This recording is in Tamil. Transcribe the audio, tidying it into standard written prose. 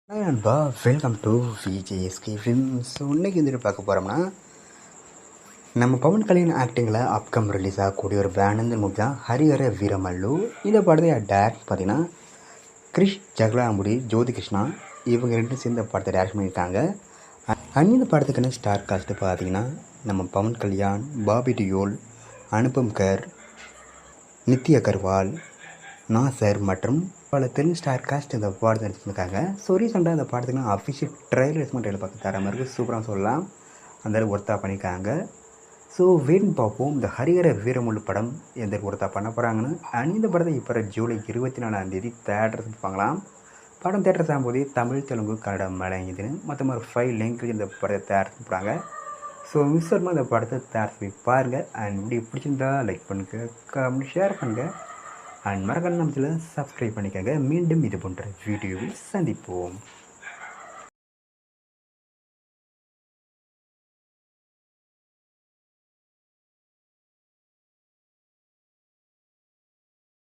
ஹாய் நண்பா, வெல்கம் டு விஜேஎஸ்கே ஃபிலிம்ஸ். இன்னைக்கு வந்துட்டு பார்க்க போகிறோம்னா, நம்ம பவன் கல்யாண் ஆக்டிங்கில் அப்கம் ரிலீஸ் ஆகக்கூடிய ஒரு பேனந்த மூவி தான் ஹரிஹர வீரமல்லு. இந்த படத்தை டேரக்ட் பார்த்தீங்கன்னா கிரிஷ் ஜகலாமுடி, ஜோதி கிருஷ்ணா இவங்க ரெண்டும் சேர்ந்து இந்த படத்தை டேரக்ட் பண்ணியிருக்காங்க. இந்த படத்துக்கான ஸ்டார் காஸ்ட்டு பார்த்தீங்கன்னா நம்ம பவன் கல்யாண், பாபி டியோல், அனுபம் கர், நித்தி அகர்வால், நாசர் மற்றும் பல தெலுங்கு ஸ்டார் காஸ்ட் இந்த படத்தை நடிச்சிருக்காங்க. ஸோ ரீசெண்டாக இந்த படத்துக்கு அஃபிஷியல் ட்ரைலர்ஸ் மட்டும் பார்த்து தர மாதிரி சூப்பராக சொல்லலாம், அந்த ஒர்த்தாக பண்ணியிருக்காங்க. ஸோ வெயிட் பார்ப்போம் இந்த ஹரிஹர வீரமல்லு படம் எந்த ஒர்த்தாக பண்ண போகிறாங்கன்னு. இந்த படத்தை இப்போ ஜூலை 24 தேட்டர்ஸ் பார்க்கலாம். படம் தேட்டர்ஸ் ஆகும்போது தமிழ், தெலுங்கு, கன்னடம், மலையாளம் மற்ற மாதிரி 5 லாங்குவேஜ் இந்த படத்தை தேட்டர்ஸ் போகிறாங்க. ஸோ மிஸ் பண்ணால் இந்த படத்தை தேட்டர்ஸ் போய் பாருங்கள். அண்ட் இப்படி பிடிச்சிருந்தா லைக் பண்ணுங்கள், கமெண்ட், ஷேர் பண்ணுங்கள். அண்ட் மறக்காம நம்ம சேனலை சப்ஸ்கிரைப் பண்ணிக்கோங்க. மீண்டும் இது போன்ற வீடியோவில் சந்திப்போம்.